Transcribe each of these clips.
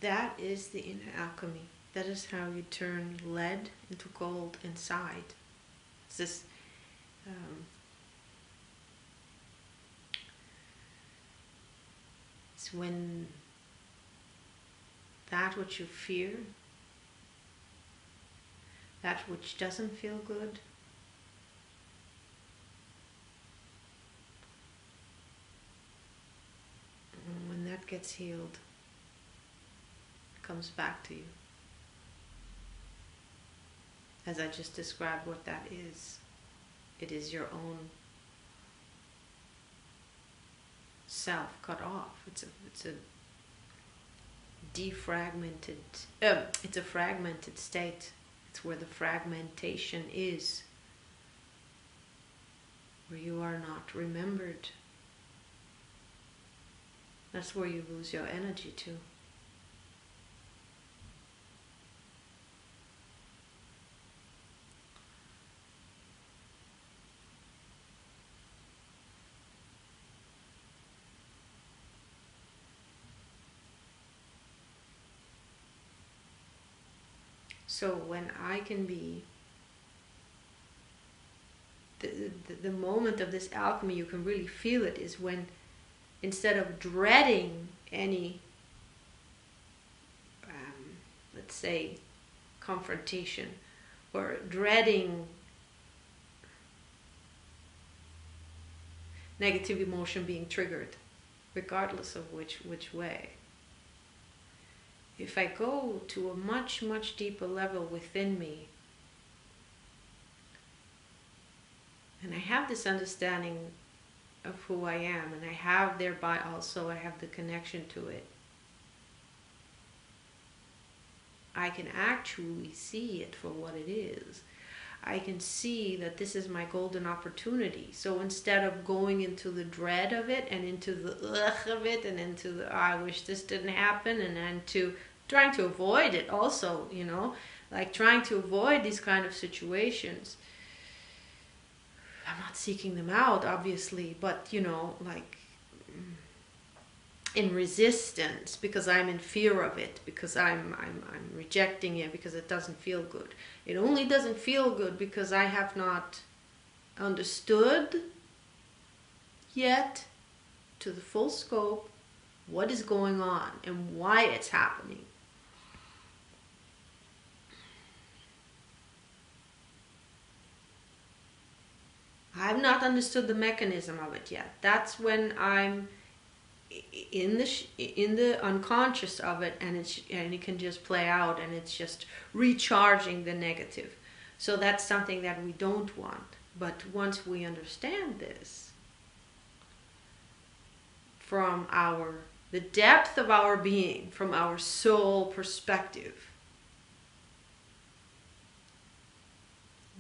That is the inner alchemy. That is how you turn lead into gold inside. It's this it's when that which you fear, that which doesn't feel good, when that gets healed, it comes back to you. As I just described what that is, it is your own self cut off. It's a defragmented, it's a fragmented state. It's where the fragmentation is, where you are not remembered. That's where you lose your energy to. So when I can be, the moment of this alchemy, you can really feel it, is when instead of dreading any, let's say, confrontation, or dreading negative emotion being triggered, regardless of which way. If I go to a much, much deeper level within me, and I have this understanding of who I am, and I have thereby also, I have the connection to it, I can actually see it for what it is. I can see that this is my golden opportunity. So instead of going into the dread of it and into the ugh of it and into the, oh, I wish this didn't happen, and then to trying to avoid it also, you know, like trying to avoid these kind of situations. I'm not seeking them out, obviously, but, you know, like in resistance, because I'm in fear of it, because I'm rejecting it, because it doesn't feel good. It only doesn't feel good because I have not understood yet to the full scope what is going on and why it's happening. I've not understood the mechanism of it yet. That's when I'm in the unconscious of it, and it can just play out, and it's just recharging the negative. So that's something that we don't want. But once we understand this from the depth of our being, from our soul perspective,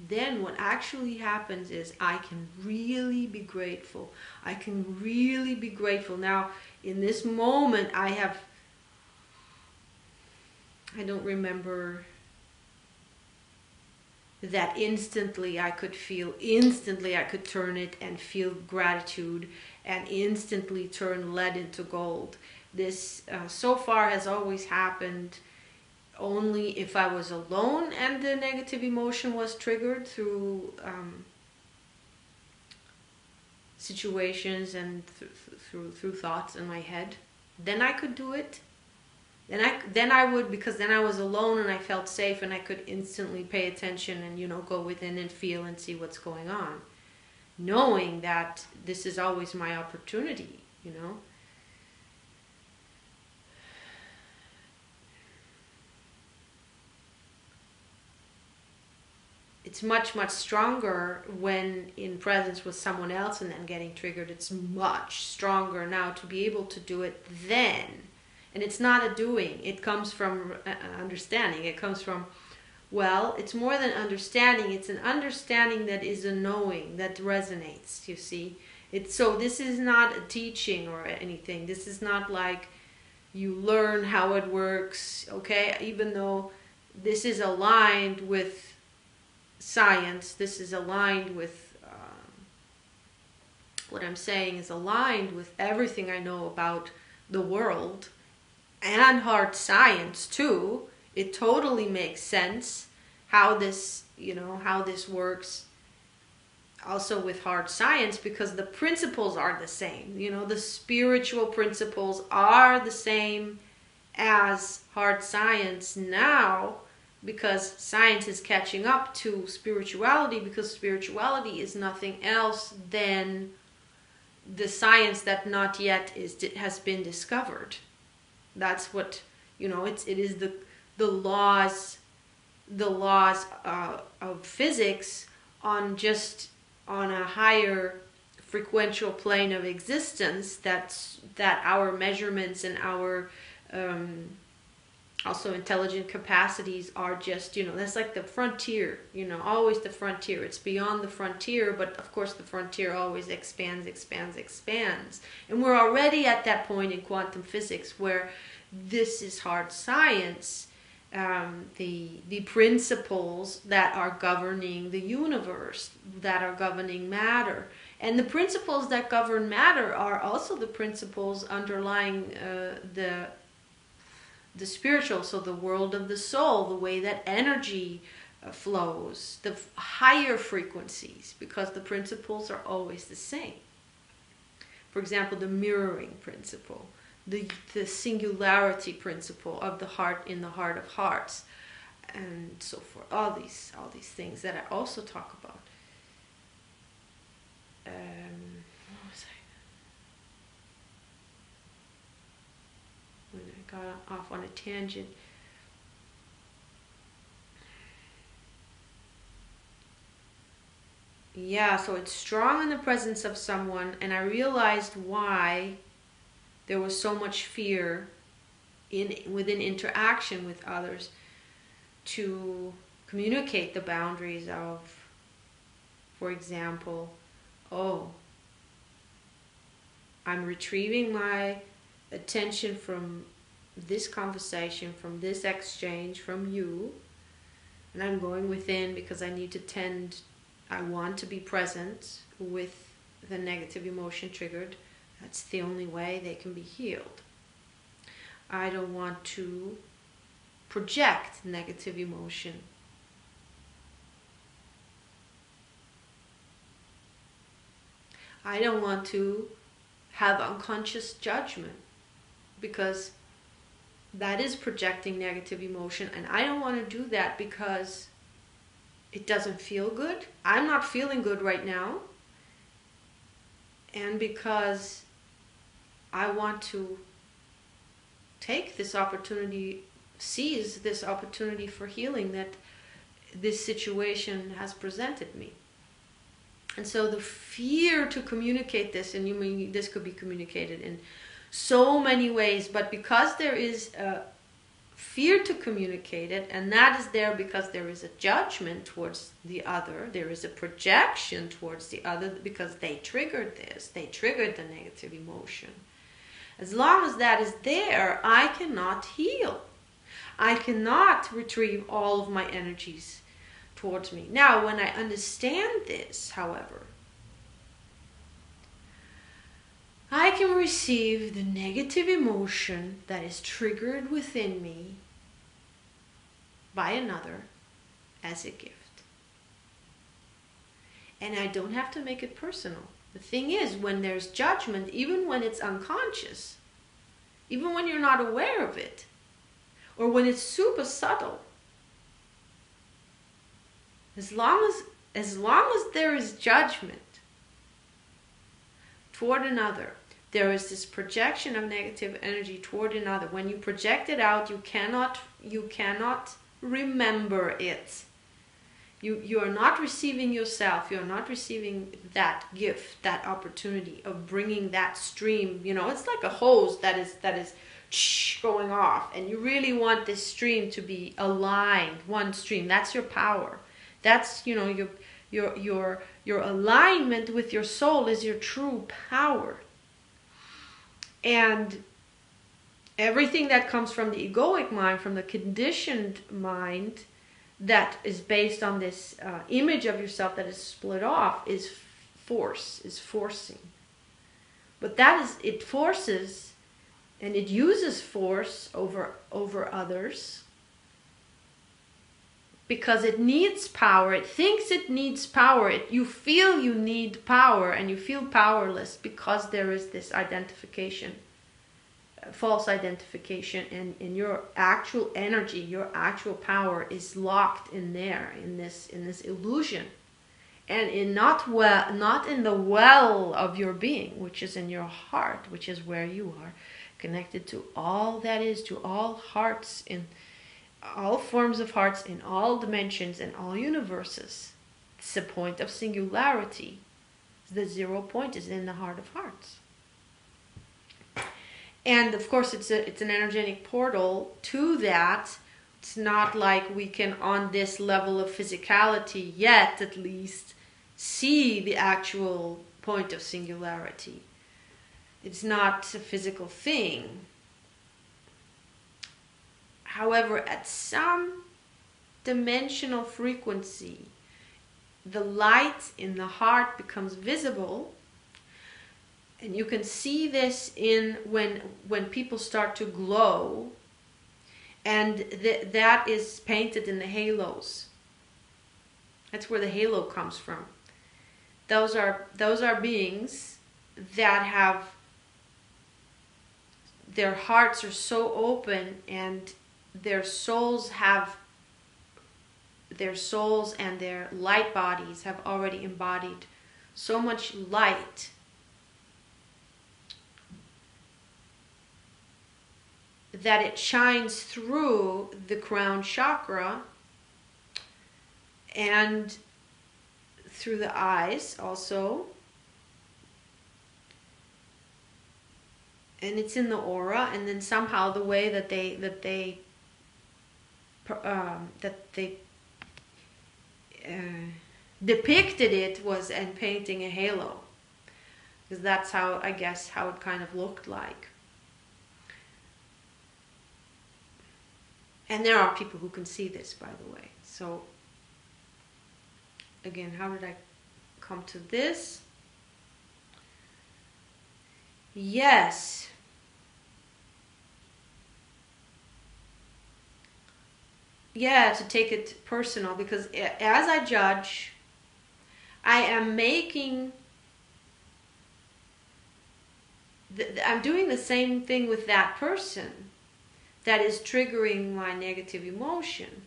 then what actually happens is I can really be grateful. I can really be grateful. Now, in this moment, I don't remember that instantly I could turn it and feel gratitude and instantly turn lead into gold. This so far has always happened only if I was alone and the negative emotion was triggered through situations and through thoughts in my head. Then I could do it. Then I would, because then I was alone and I felt safe and I could instantly pay attention and, you know, go within and feel and see what's going on, knowing that this is always my opportunity, you know. It's much, much stronger when in presence with someone else and then getting triggered. It's much stronger now to be able to do it then. And it's not a doing. It comes from understanding. It comes from, well, it's more than understanding. It's an understanding that is a knowing, that resonates, you see. So this is not a teaching or anything. This is not like you learn how it works, okay? Even though this is aligned with science, this is aligned with what I'm saying is aligned with everything I know about the world and hard science too. It totally makes sense how this, how this works also with hard science, because the principles are the same. The spiritual principles are the same as hard science now, because science is catching up to spirituality, because spirituality is nothing else than the science that not yet has been discovered. That's what, it is the laws of physics on a higher frequential plane of existence, that our measurements and our also intelligent capacities are just, that's like the frontier, always the frontier. It's beyond the frontier, but of course the frontier always expands. And we're already at that point in quantum physics where this is hard science. The principles that are governing the universe, that are governing matter. And the principles that govern matter are also the principles underlying the spiritual, so the world of the soul, the way that energy flows, the higher frequencies, because the principles are always the same. For example, the mirroring principle, the singularity principle of the heart in the heart of hearts, and so forth. All these things that I also talk about. What was I? When I got off on a tangent. Yeah, so it's strong in the presence of someone, and I realized why there was so much fear within interaction with others to communicate the boundaries of, for example, I'm retrieving my attention from this conversation, from this exchange, from you, and I'm going within because I want to be present with the negative emotion triggered. That's the only way they can be healed. I don't want to project negative emotion. I don't want to have unconscious judgment, because that is projecting negative emotion, and I don't want to do that because it doesn't feel good. I'm not feeling good right now, and because I want to take this opportunity, seize this opportunity for healing that this situation has presented me. And so the fear to communicate this, and this could be communicated in so many ways, but because there is a fear to communicate it, and that is there because there is a judgment towards the other, there is a projection towards the other because they triggered this, they triggered the negative emotion. As long as that is there, I cannot heal. I cannot retrieve all of my energies towards me. Now, when I understand this, however, I can receive the negative emotion that is triggered within me by another as a gift. And I don't have to make it personal. The thing is, when there's judgment, even when it's unconscious, even when you're not aware of it, or when it's super subtle, as long as there is judgment toward another, there is this projection of negative energy toward another. When you project it out, you cannot remember it. You are not receiving yourself. You are not receiving that gift, that opportunity of bringing that stream. It's like a hose that is going off, and you really want this stream to be aligned, one stream. That's your power. That's your alignment with your soul is your true power. And everything that comes from the egoic mind, from the conditioned mind, that is based on this image of yourself that is split off, is forcing. But it forces and it uses force over others because it needs power. It thinks it needs power. You feel you need power, and you feel powerless because there is this identification, false identification, and in your actual energy, your actual power is locked in there, in this illusion, and not in the well of your being, which is in your heart, which is where you are connected to all that is, to all hearts, in all forms of hearts, in all dimensions, in all universes. It's the point of singularity. The 0 point is in the heart of hearts. And of course it's an energetic portal to that. It's not like we can, on this level of physicality yet at least, see the actual point of singularity. It's not a physical thing. However, at some dimensional frequency, the light in the heart becomes visible. And you can see this in when people start to glow, and that is painted in the halos. That's where the halo comes from. Those are beings that have, their hearts are so open, and their souls and their light bodies have already embodied so much light that it shines through the crown chakra and through the eyes also, and it's in the aura. And then somehow the way that they depicted it was in painting a halo, because that's how, I guess, how it kind of looked like. And there are people who can see this, by the way. So again, how did I come to this? Yes. Yeah, to take it personal, because as I judge, I am making, I'm doing the same thing with that person that is triggering my negative emotion.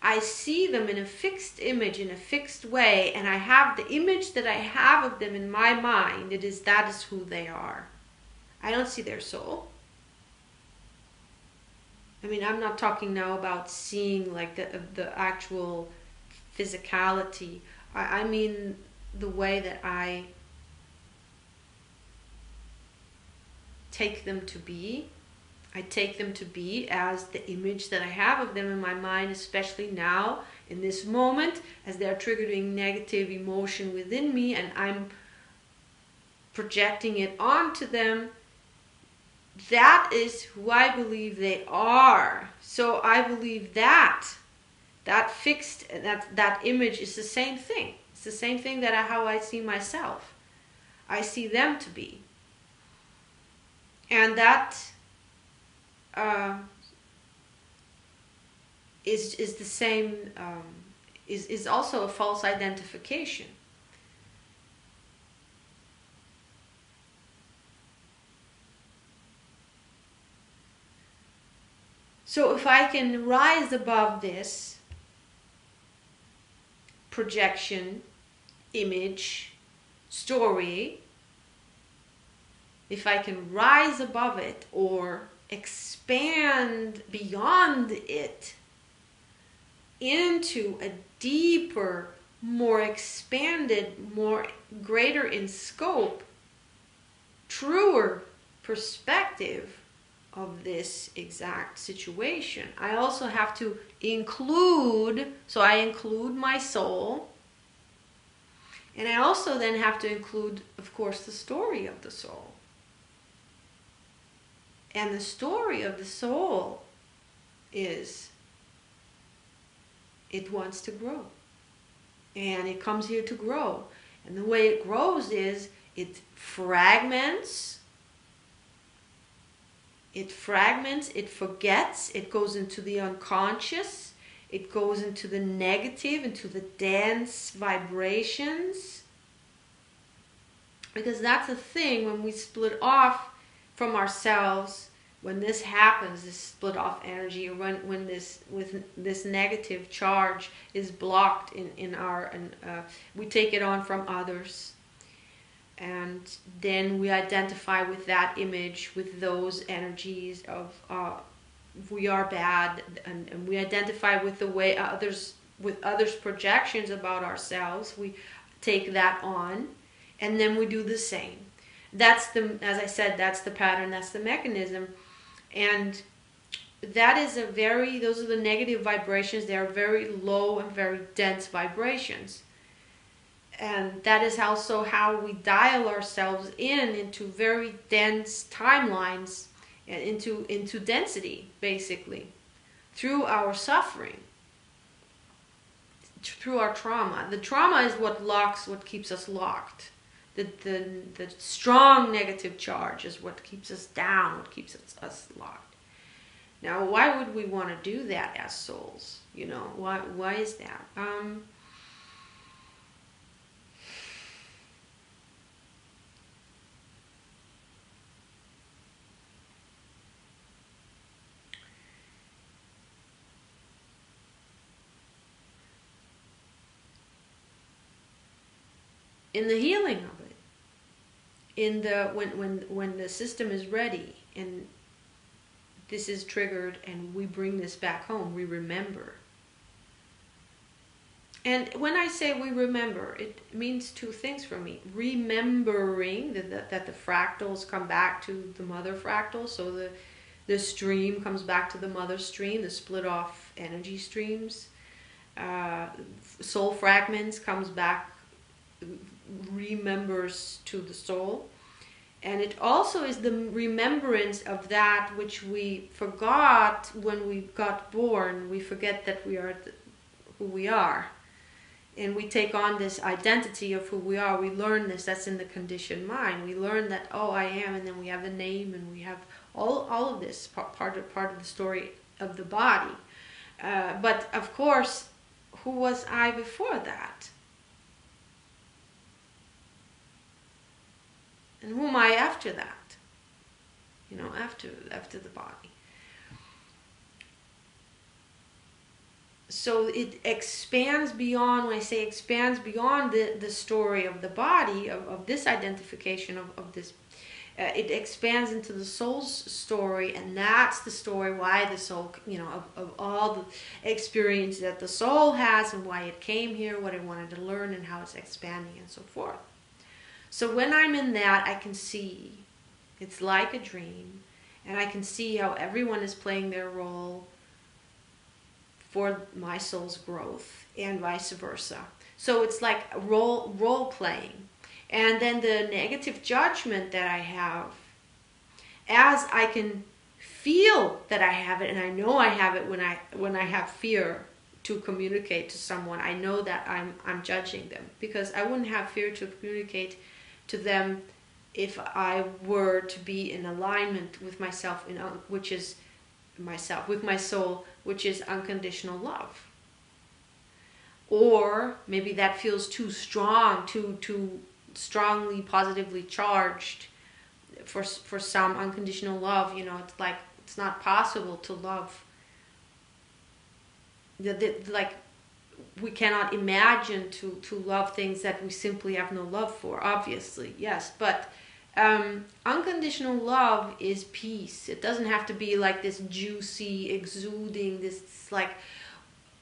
I see them in a fixed image, in a fixed way, and I have the image that I have of them in my mind. That is who they are. I don't see their soul. I mean, I'm not talking now about seeing like the actual physicality. I mean the way that I take them to be. I take them to be as the image that I have of them in my mind, especially now, in this moment, as they're triggering negative emotion within me, and I'm projecting it onto them. That is who I believe they are. So I believe that fixed, that image is the same thing. It's the same thing that how I see myself. I see them to be. And that is the same, is also a false identification. So if I can rise above this projection, image, story, if I can rise above it or expand beyond it into a deeper, more expanded, more greater in scope, truer perspective of this exact situation, I also have to include, so I include my soul, and I also then have to include, of course, the story of the soul. And the story of the soul is, it wants to grow. And it comes here to grow. And the way it grows is, it fragments it fragments, it forgets, it goes into the unconscious, it goes into the negative, into the dense vibrations. Because that's the thing, when we split off from ourselves, when this happens, this split off energy, or when this negative charge is blocked in our, we take it on from others, and then we identify with that image, with those energies of we are bad, and we identify with the way others, with others' projections about ourselves. We take that on, and then we do the same. That's the, as I said, that's the pattern, that's the mechanism. And that is a very, those are the negative vibrations. They are very low and very dense vibrations. And that is also how we dial ourselves into very dense timelines, and into density, basically, through our suffering, through our trauma. The trauma is what keeps us locked. The strong negative charge is what keeps us down, what keeps us locked. Now, why would we want to do that as souls? You know, why is that? In the healing of it, in the when the system is ready and this is triggered and we bring this back home, we remember. And when I say we remember, it means two things for me. Remembering that the fractals come back to the mother fractal, so the stream comes back to the mother stream, the split off energy streams. Soul fragments comes back, remembers to the soul. And it also is the remembrance of that which we forgot when we got born. We forget that we are who we are. And we take on this identity of who we are. We learn this. That's in the conditioned mind. We learn that, oh, I am, and then we have a name, and we have all of this part of the story of the body. But of course, who was I before that? And who am I after that? You know, after the body. So it expands beyond, when I say expands beyond the story of the body, of this identification of this, it expands into the soul's story, and that's the story why the soul, you know, of all the experience that the soul has, and why it came here, what it wanted to learn, and how it's expanding, and so forth. So when I'm in that, I can see, it's like a dream, and I can see how everyone is playing their role for my soul's growth, and vice versa. So it's like role playing. And then the negative judgment that I have, as I can feel that I have it, and I know I have it when I have fear to communicate to someone, I know that I'm judging them, because I wouldn't have fear to communicate to them if I were to be in alignment with myself, which is myself, with my soul, which is unconditional love. Or maybe that feels too strong, too strongly positively charged for some. Unconditional love, you know, it's like it's not possible to love. Like, we cannot imagine to love things that we simply have no love for, obviously, yes. But unconditional love is peace. It doesn't have to be like this juicy, exuding, this like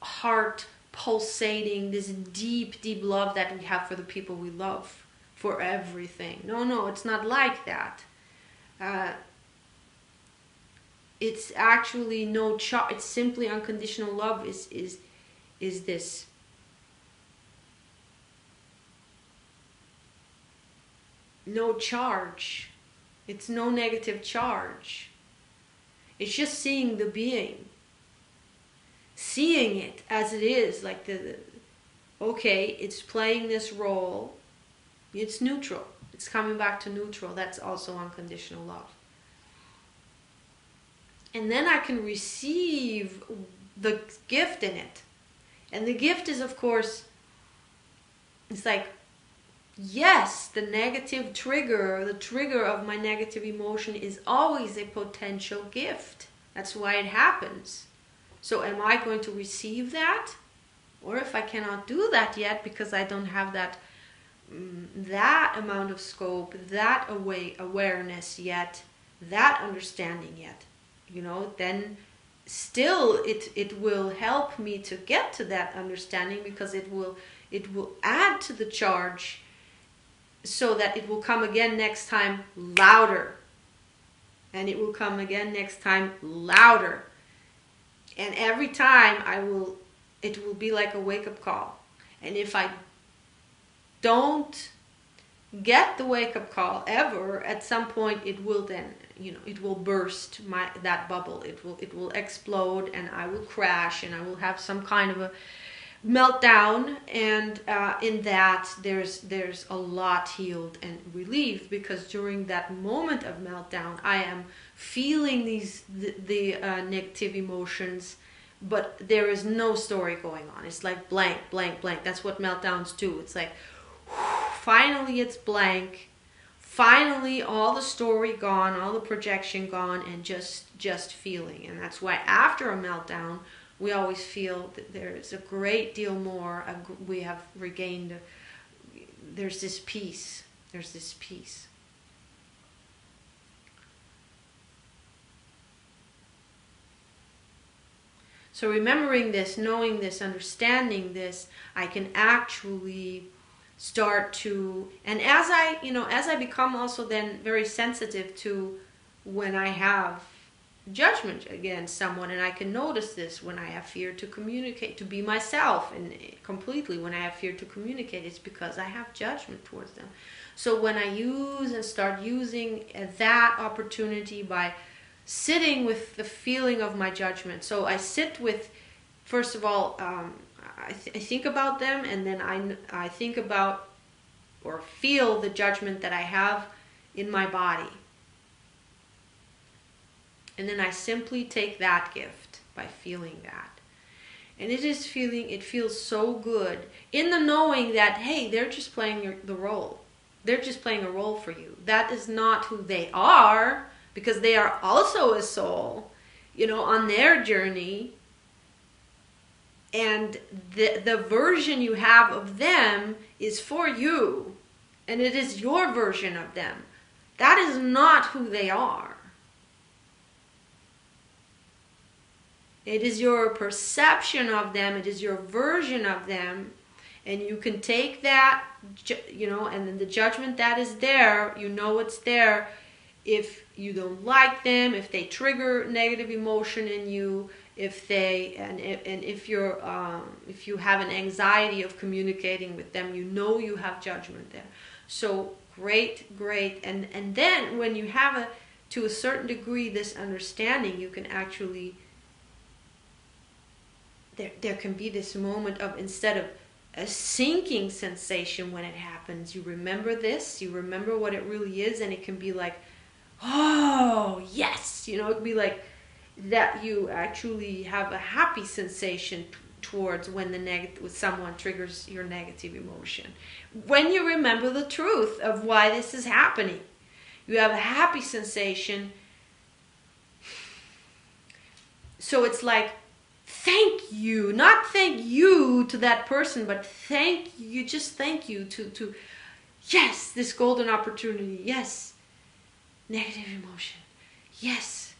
heart pulsating, this deep, deep love that we have for the people we love, for everything. No, it's not like that. It's actually it's simply unconditional love is this no charge. It's no negative charge. It's just seeing the being, seeing it as it is, like okay, it's playing this role, it's neutral, it's coming back to neutral. That's also unconditional love. And then I can receive the gift in it. And the gift is, of course, it's like, yes, the negative trigger, the trigger of my negative emotion is always a potential gift. That's why it happens. So am I going to receive that? Or if I cannot do that yet because I don't have that amount of scope, that awareness yet, that understanding yet, then still it will help me to get to that understanding, because it will add to the charge, so that it will come again next time louder, and it will come again next time louder, and every time it will be like a wake-up call. And if I don't get the wake-up call ever, at some point it will then, it will burst that bubble. It will explode, and I will crash, and I will have some kind of a meltdown. And in that, there's a lot healed and relieved, because during that moment of meltdown, I am feeling the negative emotions, but there is no story going on. It's like blank, blank, blank. That's what meltdowns do. It's like, finally it's blank. Finally, all the story gone, all the projection gone, and just feeling. And that's why after a meltdown, we always feel that there's a great deal more. We have regained. There's this peace. There's this peace. So remembering this, knowing this, understanding this, I can actually start to, and as I become also then very sensitive to when I have judgment against someone, and I can notice this when I have fear to communicate, to be myself, and completely when I have fear to communicate, it's because I have judgment towards them. So when I use and start using that opportunity by sitting with the feeling of my judgment. So I sit with, first of all, I think about them, and then I think about or feel the judgment that I have in my body. And then I simply take that gift by feeling that. And it feels so good in the knowing that, hey, they're just playing the role. They're just playing a role for you. That is not who they are, because they are also a soul, on their journey. And the version you have of them is for you. And it is your version of them. That is not who they are. It is your perception of them. It is your version of them. And you can take that, and then the judgment that is there, it's there. If you don't like them, if they trigger negative emotion in you, if you have an anxiety of communicating with them, you have judgment there. So great, and then when you have to a certain degree this understanding, you can actually, there can be this moment of, instead of a sinking sensation when it happens, you remember this, you remember what it really is, and it can be like, oh yes, it could be like that. You actually have a happy sensation towards when when someone triggers your negative emotion. When you remember the truth of why this is happening, you have a happy sensation. So it's like, thank you, not thank you to that person, but thank you to yes, this golden opportunity. Yes, negative emotion. Yes,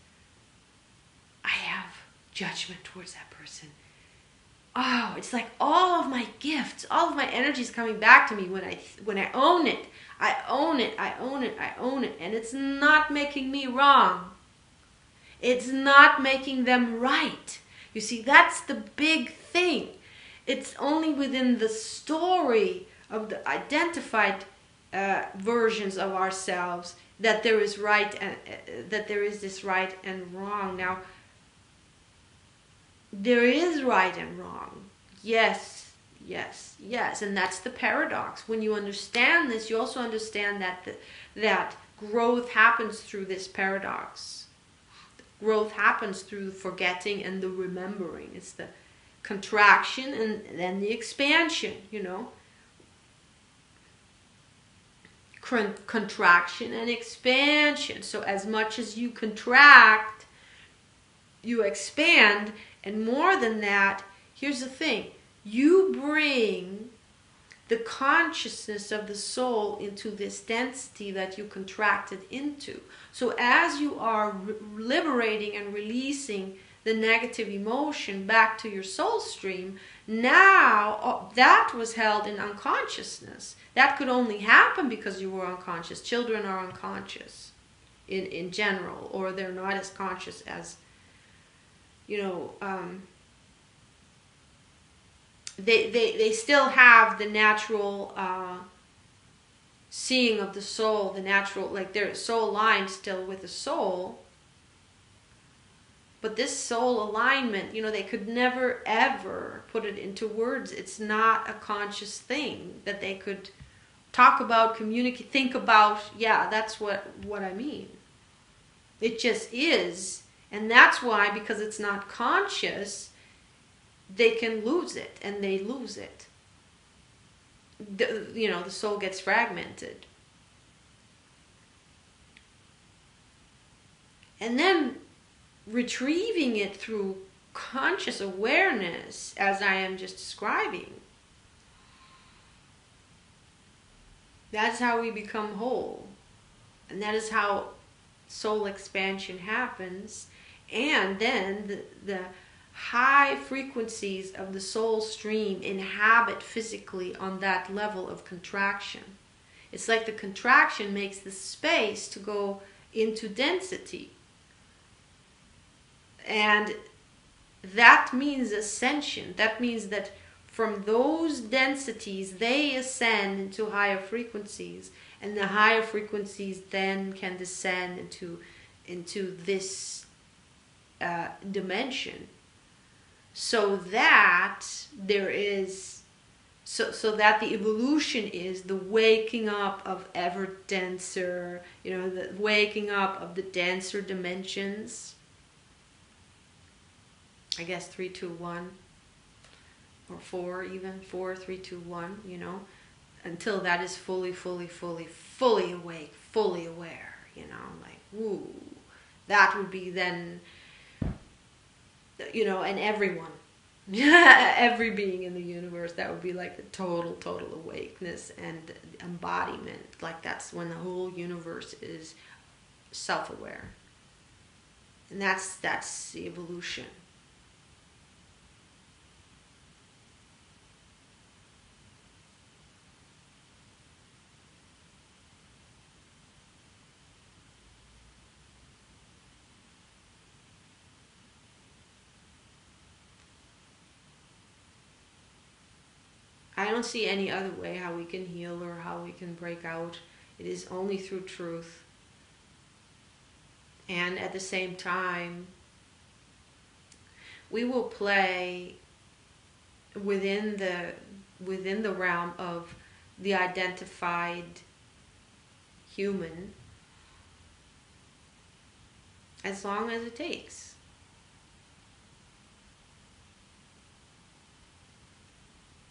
I have judgment towards that person. Oh, it's like all of my gifts, all of my energy is coming back to me when I own it. I own it, and it's not making me wrong. It's not making them right. You see, that's the big thing. It's only within the story of the identified versions of ourselves that there is right and that there is this right and wrong. Now, there is right and wrong. Yes, and that's the paradox. When you understand this, you also understand that that growth happens through this paradox. Growth happens through the forgetting and the remembering. It's the contraction and then the expansion, you know. Contraction and expansion. So as much as you contract, you expand. And more than that, here's the thing. You bring the consciousness of the soul into this density that you contracted into. So as you are liberating and releasing the negative emotion back to your soul stream, now that was held in unconsciousness. That could only happen because you were unconscious. Children are unconscious in general, or they're not as conscious as, you know, they still have the natural seeing of the soul, the natural, like their soul aligned still with the soul. But this soul alignment, you know, they could never ever put it into words. It's not a conscious thing that they could talk about, communicate, think about. Yeah, that's what I mean. It just is. And that's why, because it's not conscious, they can lose it, and they lose it. You know, the soul gets fragmented. And then retrieving it through conscious awareness, as I am just describing, that's how we become whole. And that is how soul expansion happens. And then the high frequencies of the soul stream inhabit physically on that level of contraction. It's like the contraction makes the space to go into density. And that means ascension. That means that from those densities, they ascend into higher frequencies. And the higher frequencies then can descend into this dimension. So that there is, so that the evolution is the waking up of ever denser, you know, the waking up of the denser dimensions. I guess 3, 2, 1, or 4 even, 4, 3, 2, 1, you know, until that is fully awake, fully aware, you know, like, woo, that would be then, you know, and everyone, every being in the universe, that would be like the total awakeness and embodiment. Like that's when the whole universe is self-aware. And that's the evolution. I don't see any other way how we can heal or how we can break out. It is only through truth. And at the same time, we will play within the realm of the identified human as long as it takes.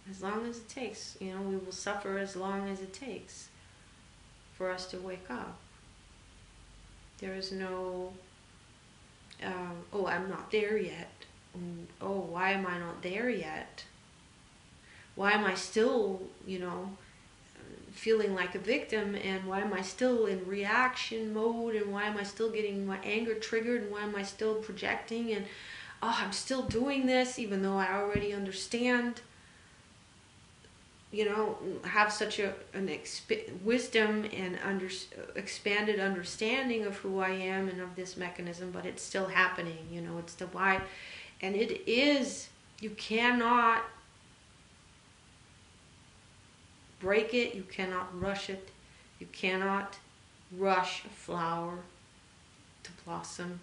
As long as it takes, you know, we will suffer as long as it takes for us to wake up. There is no, oh, I'm not there yet. Oh, why am I not there yet? Why am I still, you know, feeling like a victim, and why am I still in reaction mode, and why am I still getting my anger triggered, and why am I still projecting, and oh, I'm still doing this even though I already understand, you know, have such wisdom and expanded understanding of who I am and of this mechanism, but it's still happening, you know, it's the why. And it is, you cannot break it, you cannot rush it, you cannot rush a flower to blossom.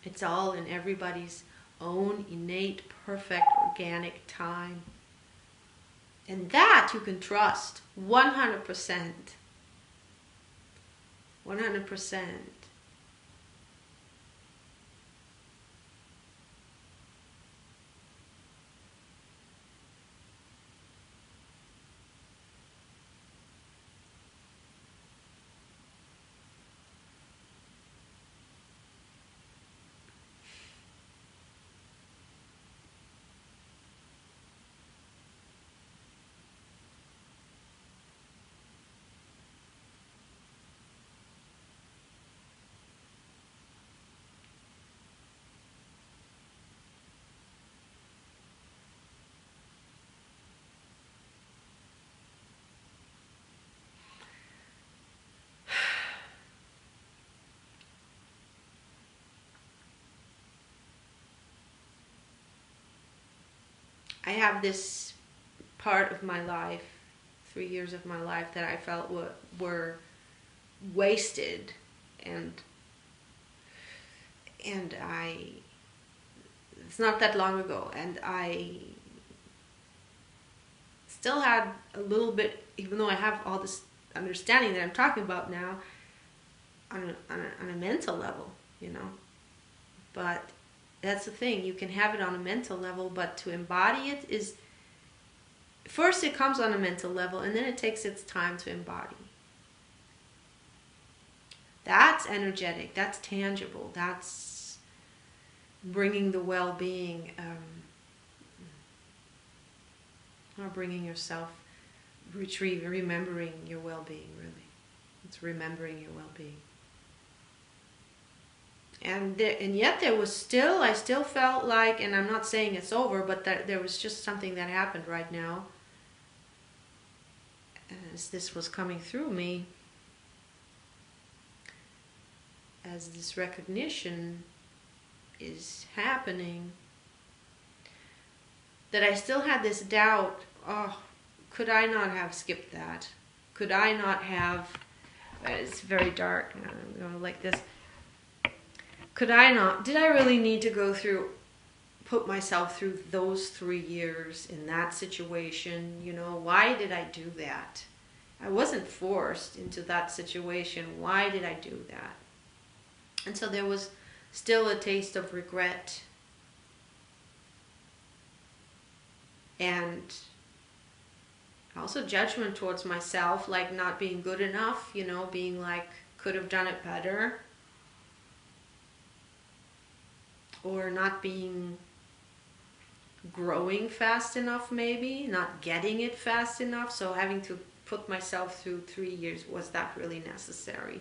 It's all in everybody's own innate, perfect, organic time. And that you can trust 100%. 100%. I have this part of my life, 3 years of my life, that I felt were wasted, and it's not that long ago, and I still had a little bit, even though I have all this understanding that I'm talking about now, on a mental level, you know. But that's the thing, you can have it on a mental level, but to embody it is, first it comes on a mental level, and then it takes its time to embody. That's energetic, that's tangible, that's bringing the well-being, or bringing yourself, remembering your well-being, really. It's remembering your well-being. And yet there was still, I still felt like, and I'm not saying it's over, but that there was just something that happened right now as this was coming through me, as this recognition is happening, that I still had this doubt, oh, could I not have skipped that? Could I not have, it's very dark, I'm going like this. Could I not, did I really need to put myself through those 3 years in that situation? You know, why did I do that? I wasn't forced into that situation. Why did I do that? And so there was still a taste of regret. And also judgment towards myself, like not being good enough, you know, being like, could have done it better. Or not growing fast enough, maybe, not getting it fast enough. So having to put myself through 3 years, was that really necessary?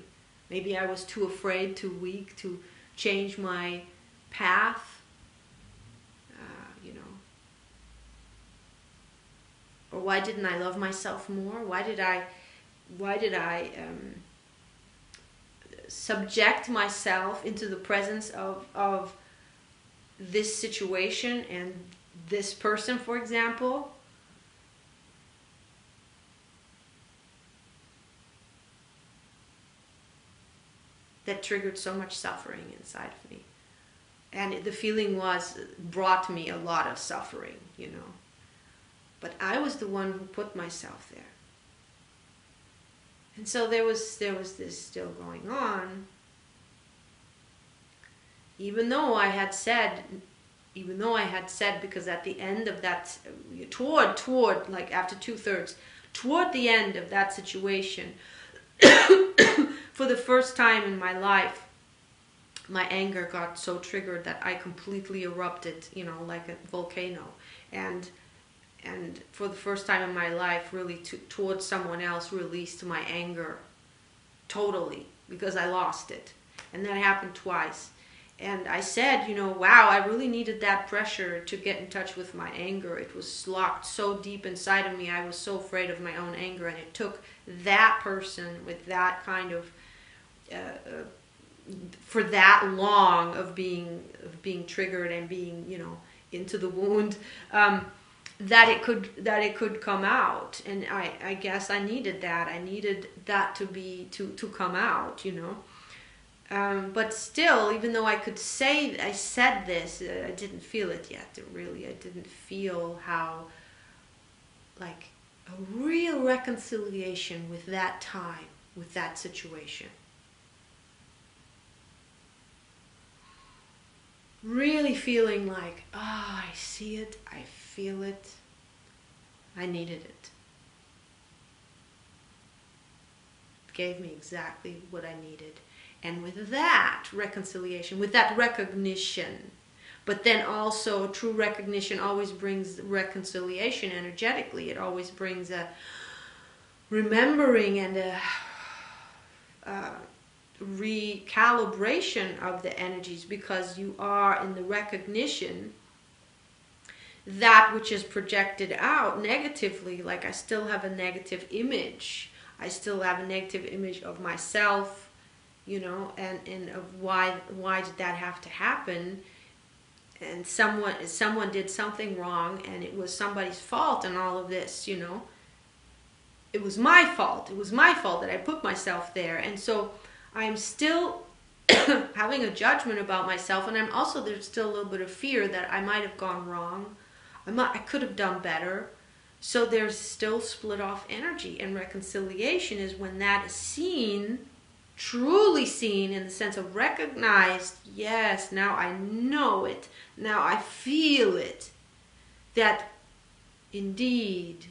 Maybe I was too afraid, too weak to change my path, you know. Or why didn't I love myself more? Why did I subject myself into the presence of this situation and this person, for example? That triggered so much suffering inside of me. And the feeling brought me a lot of suffering, you know. But I was the one who put myself there. And so there was this still going on. Even though I had said, because at the end of that, toward like after 2/3, toward the end of that situation, for the first time in my life, my anger got so triggered that I completely erupted, you know, like a volcano. And for the first time in my life, really towards someone else, released my anger totally, because I lost it. And that happened twice. And I said, you know, wow, I really needed that pressure to get in touch with my anger. It was locked so deep inside of me. I was so afraid of my own anger, and it took that person with that kind of, for that long of being triggered and being, you know, into the wound, that it could come out. And I guess I needed that. I needed that to come out, you know. But still, even though I said this, I didn't feel it yet. I didn't feel how, like, a real reconciliation with that time, with that situation. Really feeling like, I see it, I feel it, I needed it. It gave me exactly what I needed. And with that reconciliation, with that recognition, but then also true recognition always brings reconciliation energetically. It always brings a remembering and a recalibration of the energies, because you are in the recognition that which is projected out negatively. Like, I still have a negative image. I still have a negative image of myself, you know, and of why did that have to happen? and someone did something wrong, and it was somebody's fault, and all of this, it was my fault. It was my fault that I put myself there. And so I'm still having a judgment about myself, and there's still a little bit of fear that I might have gone wrong. I could have done better. So there's still split off energy, and reconciliation is when that is seen, truly seen, in the sense of recognized. Yes, now I know it. Now I feel it. That indeed,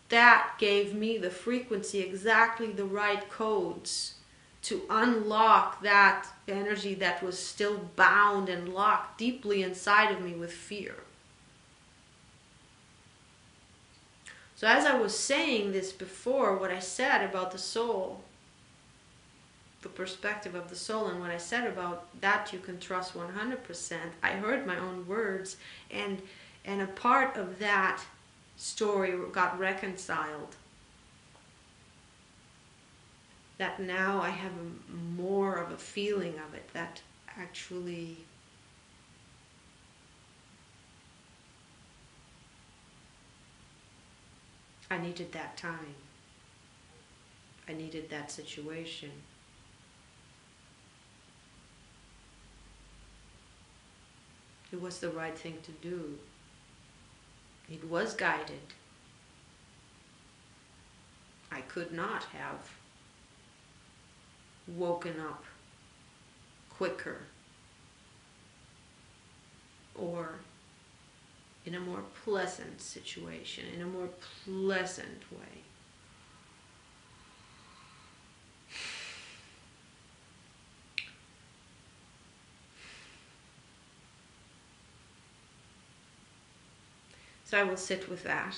that gave me the frequency, exactly the right codes to unlock that energy that was still bound and locked deeply inside of me with fear. So as I was saying this before, what I said about the soul, the perspective of the soul, and what I said about that you can trust 100%, I heard my own words, and a part of that story got reconciled. That now I have more of a feeling of it, that actually I needed that time. I needed that situation. It was the right thing to do. It was guided. I could not have woken up quicker or in a more pleasant situation, in a more pleasant way. So I will sit with that.